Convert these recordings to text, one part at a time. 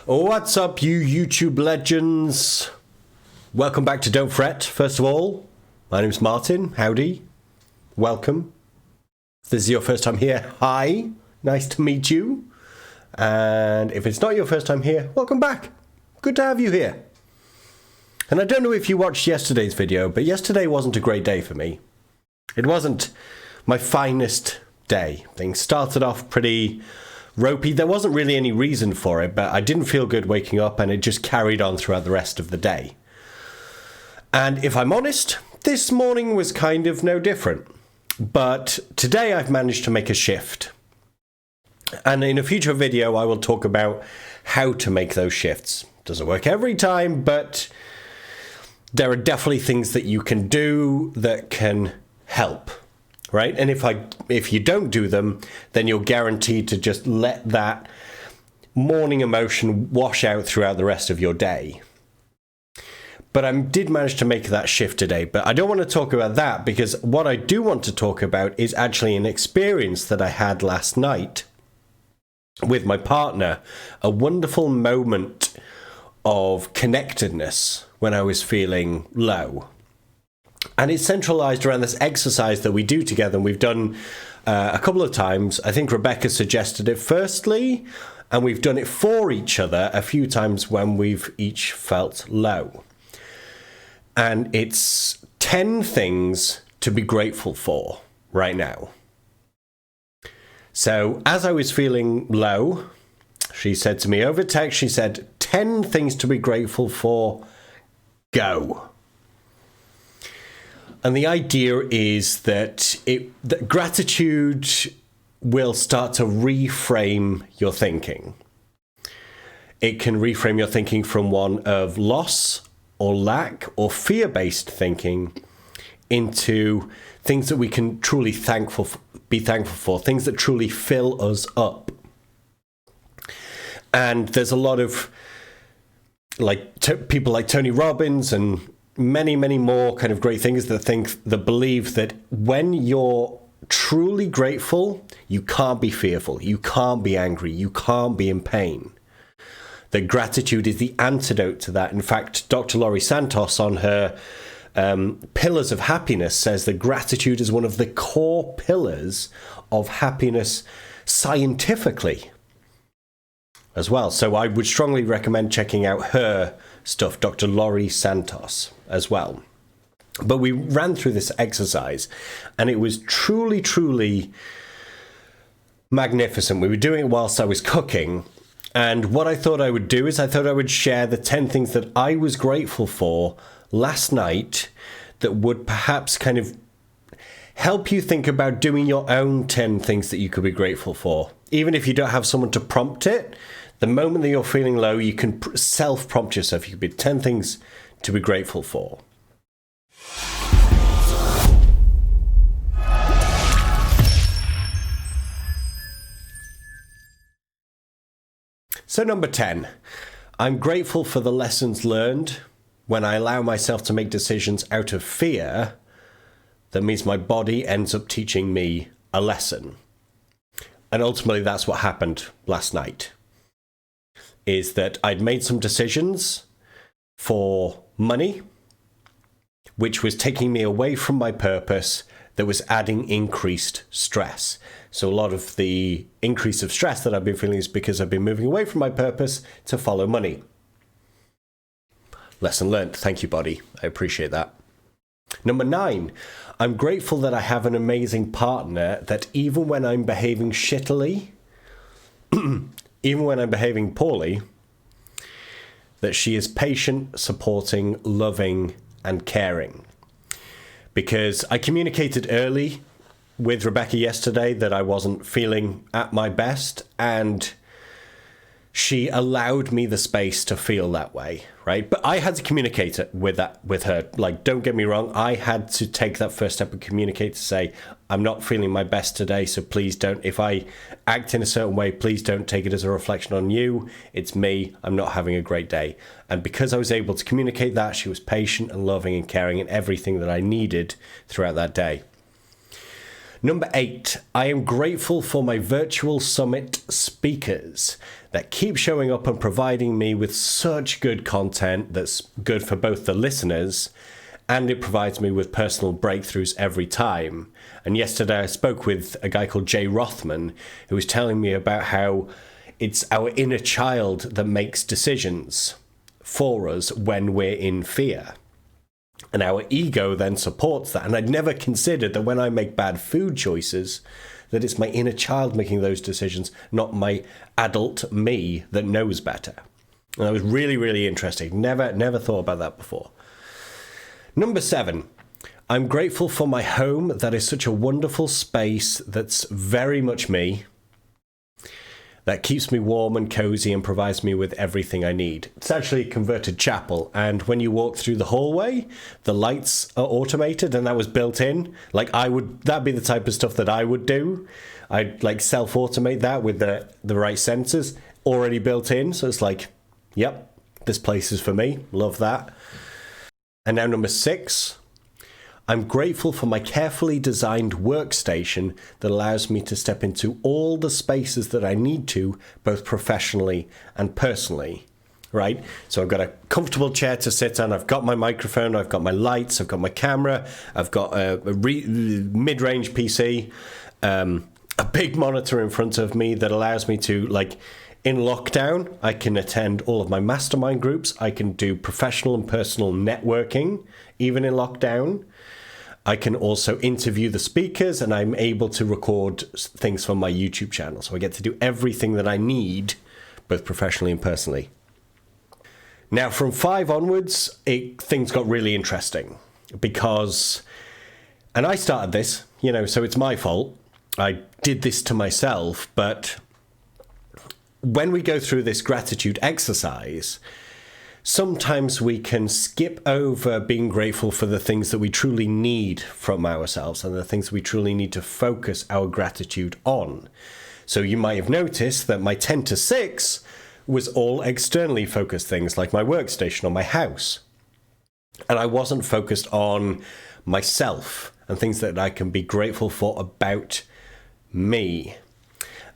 What's up, you YouTube legends? Welcome back to Don't Fret. First of all, my name's Martin. Howdy. Welcome. If this is your first time here, hi. Nice to meet you. And if it's not your first time here, welcome back. Good to have you here. And I don't know if you watched yesterday's video, but yesterday wasn't a great day for me. It wasn't my finest day. Things started off pretty ropey. There wasn't really any reason for it, but I didn't feel good waking up, and it just carried on throughout the rest of the day. And if I'm honest, this morning was kind of no different. But today I've managed to make a shift. And in a future video, I will talk about how to make those shifts. Doesn't work every time, but there are definitely things that you can do that can help. Right? And if you don't do them, then you're guaranteed to just let that morning emotion wash out throughout the rest of your day. But I did manage to make that shift today. But I don't want to talk about that, because what I do want to talk about is actually an experience that I had last night with my partner. A wonderful moment of connectedness when I was feeling low. And it's centralized around this exercise that we do together, and we've done a couple of times. I think Rebecca suggested it firstly, and we've done it for each other a few times when we've each felt low. And it's 10 things to be grateful for right now. So as I was feeling low, she said to me over text, she said, 10 things to be grateful for, go. And the idea is that gratitude will start to reframe your thinking. It can reframe your thinking from one of loss or lack or fear-based thinking into things that we can truly be thankful for, things that truly fill us up. And there's a lot of people like Tony Robbins and many, many more kind of great things that believe that when you're truly grateful, you can't be fearful, you can't be angry, you can't be in pain. That gratitude is the antidote to that. In fact, Dr. Laurie Santos on her Pillars of Happiness says that gratitude is one of the core pillars of happiness scientifically as well. So I would strongly recommend checking out her stuff, Dr. Laurie Santos, as well. But we ran through this exercise, and it was truly, truly magnificent. We were doing it whilst I was cooking, and what I thought I would do is I thought I would share the 10 things that I was grateful for last night that would perhaps kind of help you think about doing your own 10 things that you could be grateful for. Even if you don't have someone to prompt it, the moment that you're feeling low, you can self-prompt yourself. You could be 10 things to be grateful for. So number 10, I'm grateful for the lessons learned when I allow myself to make decisions out of fear. That means my body ends up teaching me a lesson. And ultimately, that's what happened last night. Is that I'd made some decisions for money, which was taking me away from my purpose, that was adding increased stress. So a lot of the increase of stress that I've been feeling is because I've been moving away from my purpose to follow money. Lesson learned. Thank you, body. I appreciate that. Number 9, I'm grateful that I have an amazing partner that even when I'm behaving shittily, even when I'm behaving poorly, that she is patient, supporting, loving, and caring. Because I communicated early with Rebecca yesterday that I wasn't feeling at my best, and she allowed me the space to feel that way, right? But I had to communicate it with her. Like, don't get me wrong, I had to take that first step and communicate to say, I'm not feeling my best today, so please don't, if I act in a certain way, please don't take it as a reflection on you. It's me. I'm not having a great day. And because I was able to communicate that, she was patient and loving and caring and everything that I needed throughout that day. Number 8, I am grateful for my virtual summit speakers that keep showing up and providing me with such good content that's good for both the listeners, and it provides me with personal breakthroughs every time. And yesterday I spoke with a guy called Jay Rothman, who was telling me about how it's our inner child that makes decisions for us when we're in fear. And our ego then supports that. And I'd never considered that when I make bad food choices, that it's my inner child making those decisions, not my adult me that knows better. And that was really, really interesting. Never thought about that before. Number 7, I'm grateful for my home that is such a wonderful space that's very much me, that keeps me warm and cozy and provides me with everything I need. It's actually a converted chapel, and when you walk through the hallway, the lights are automated, and that was built in. Like that'd be the type of stuff that I would do. I'd like self-automate that with the right sensors already built in. So it's like, yep, this place is for me. Love that. And now number 6, I'm grateful for my carefully designed workstation that allows me to step into all the spaces that I need to, both professionally and personally, right? So I've got a comfortable chair to sit on, I've got my microphone, I've got my lights, I've got my camera, I've got a mid-range PC, a big monitor in front of me that allows me to, like, in lockdown, I can attend all of my mastermind groups, I can do professional and personal networking, even in lockdown. I can also interview the speakers, and I'm able to record things from my YouTube channel. So I get to do everything that I need, both professionally and personally. Now, from 5 onwards, things got really interesting because, and I started this, so it's my fault. I did this to myself, but when we go through this gratitude exercise, sometimes we can skip over being grateful for the things that we truly need from ourselves and the things we truly need to focus our gratitude on. So you might have noticed that my 10 to 6 was all externally focused things like my workstation or my house. And I wasn't focused on myself and things that I can be grateful for about me.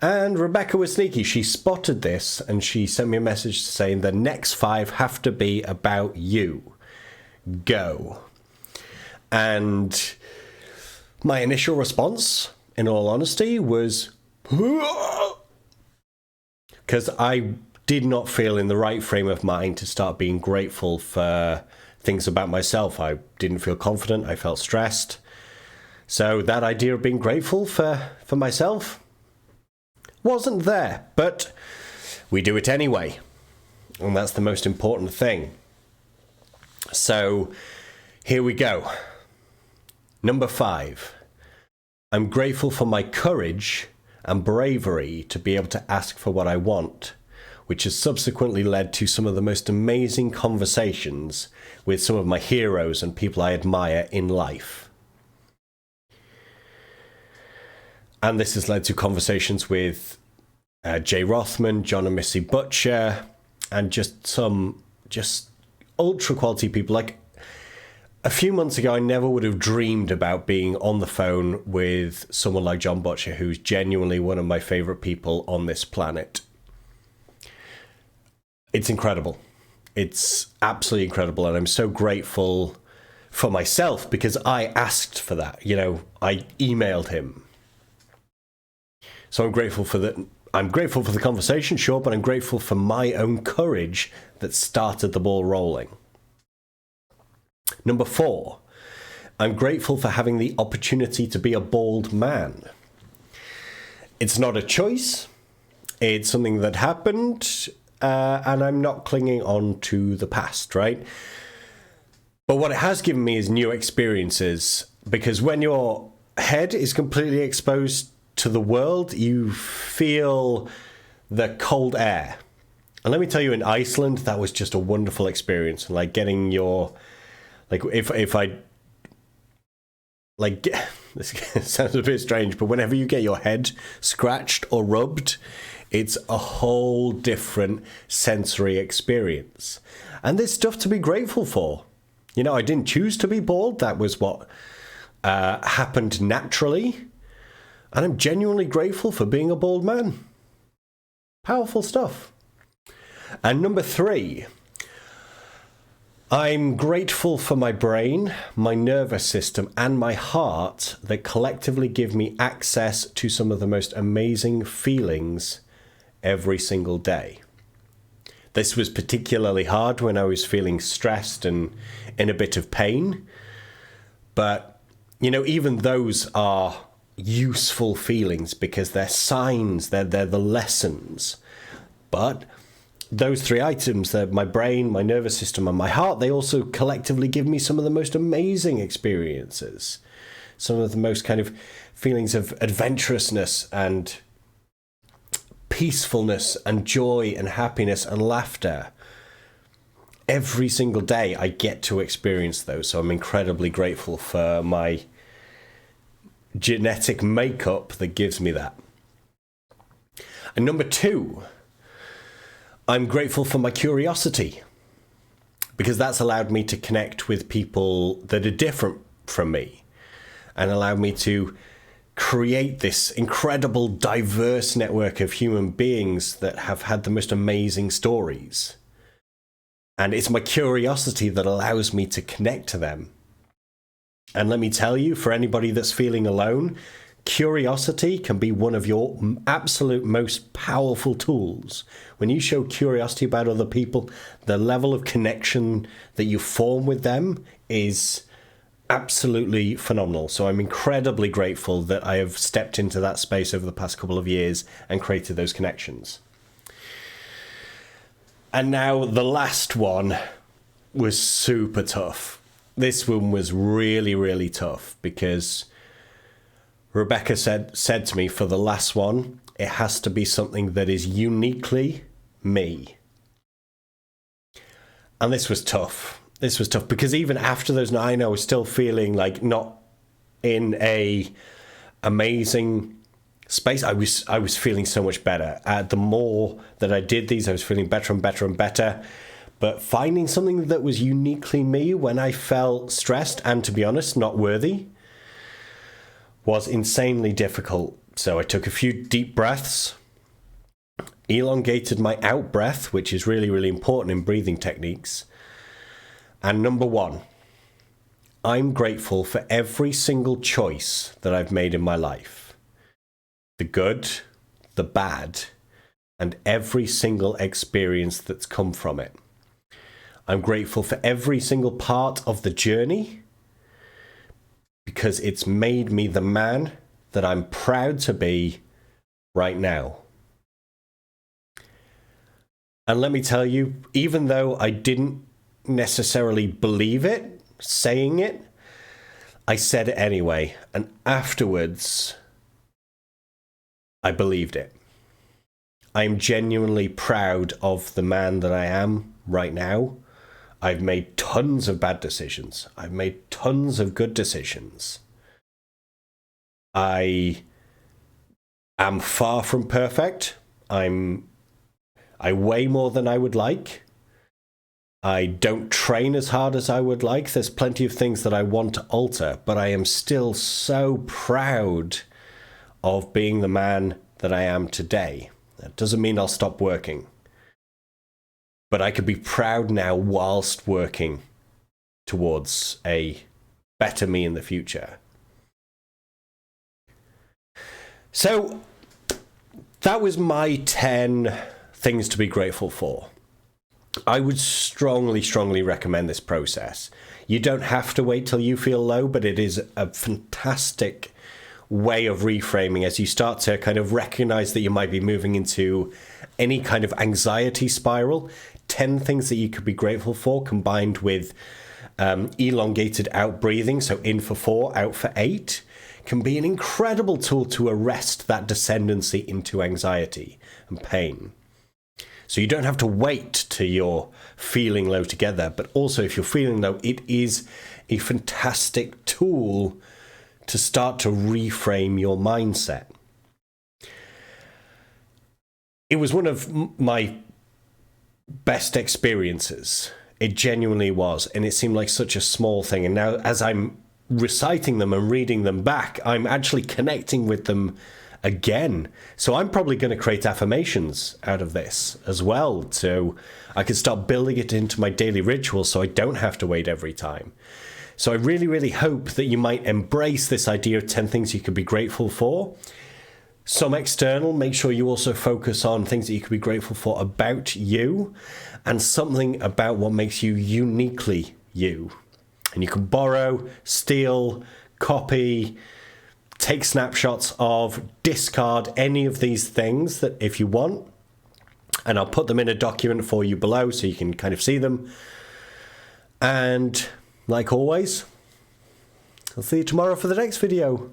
And Rebecca was sneaky. She spotted this and she sent me a message saying the next 5 have to be about you. Go. And my initial response, in all honesty, was because I did not feel in the right frame of mind to start being grateful for things about myself. I didn't feel confident. I felt stressed. So that idea of being grateful for myself wasn't there, but we do it anyway, and that's the most important thing. So here we go. Number 5, I'm grateful for my courage and bravery to be able to ask for what I want, which has subsequently led to some of the most amazing conversations with some of my heroes and people I admire in life. And this has led to conversations with Jay Rothman, John and Missy Butcher, and some ultra quality people. Like a few months ago, I never would have dreamed about being on the phone with someone like John Butcher, who's genuinely one of my favorite people on this planet. It's incredible. It's absolutely incredible. And I'm so grateful for myself because I asked for that. I emailed him. So I'm grateful for that. I'm grateful for the conversation, sure, but I'm grateful for my own courage that started the ball rolling. Number 4, I'm grateful for having the opportunity to be a bald man. It's not a choice. It's something that happened, and I'm not clinging on to the past, right? But what it has given me is new experiences, because when your head is completely exposed to the world, you feel the cold air. And let me tell you, in Iceland, that was just a wonderful experience. Like getting your, like if I, like, this sounds a bit strange, but whenever you get your head scratched or rubbed, it's a whole different sensory experience. And there's stuff to be grateful for. I didn't choose to be bald. That was what happened naturally. And I'm genuinely grateful for being a bald man. Powerful stuff. And number 3, I'm grateful for my brain, my nervous system, and my heart that collectively give me access to some of the most amazing feelings every single day. This was particularly hard when I was feeling stressed and in a bit of pain. But, even those are useful feelings because they're signs, they're the lessons. But those 3 items, my brain, my nervous system, and my heart, they also collectively give me some of the most amazing experiences. Some of the most kind of feelings of adventurousness and peacefulness and joy and happiness and laughter. Every single day I get to experience those. So I'm incredibly grateful for my genetic makeup that gives me that. And number 2, I'm grateful for my curiosity, because that's allowed me to connect with people that are different from me and allowed me to create this incredible, diverse network of human beings that have had the most amazing stories. And it's my curiosity that allows me to connect to them. And let me tell you, for anybody that's feeling alone, curiosity can be one of your absolute most powerful tools. When you show curiosity about other people, the level of connection that you form with them is absolutely phenomenal. So I'm incredibly grateful that I have stepped into that space over the past couple of years and created those connections. And now the last one was super tough. This one was really, really tough because Rebecca said to me, for the last one, it has to be something that is uniquely me. And this was tough. This was tough because even after those 9, I was still feeling like not in a amazing space. I was feeling so much better. The more that I did these, I was feeling better and better and better. But finding something that was uniquely me when I felt stressed and, to be honest, not worthy was insanely difficult. So I took a few deep breaths, elongated my out breath, which is really, really important in breathing techniques. And number 1, I'm grateful for every single choice that I've made in my life. The good, the bad, and every single experience that's come from it. I'm grateful for every single part of the journey because it's made me the man that I'm proud to be right now. And let me tell you, even though I didn't necessarily believe it, saying it, I said it anyway. And afterwards, I believed it. I'm genuinely proud of the man that I am right now. I've made tons of bad decisions. I've made tons of good decisions. I am far from perfect. I weigh more than I would like. I don't train as hard as I would like. There's plenty of things that I want to alter, but I am still so proud of being the man that I am today. That doesn't mean I'll stop working. But I could be proud now whilst working towards a better me in the future. So that was my 10 things to be grateful for. I would strongly, strongly recommend this process. You don't have to wait till you feel low, but it is a fantastic way of reframing as you start to kind of recognize that you might be moving into any kind of anxiety spiral. 10 things that you could be grateful for combined with elongated out breathing, so in for 4, out for 8, can be an incredible tool to arrest that descendancy into anxiety and pain. So you don't have to wait till you're feeling low together, but also if you're feeling low, it is a fantastic tool to start to reframe your mindset. It was one of my best experiences. It genuinely was. And it seemed like such a small thing. And now as I'm reciting them and reading them back, I'm actually connecting with them again. So I'm probably going to create affirmations out of this as well. So I can start building it into my daily ritual so I don't have to wait every time. So I really, really hope that you might embrace this idea of 10 things you could be grateful for. Some external, make sure you also focus on things that you could be grateful for about you, and something about what makes you uniquely you. And you can borrow, steal, copy, take snapshots of, discard any of these things that if you want. And I'll put them in a document for you below so you can kind of see them. And like always, I'll see you tomorrow for the next video.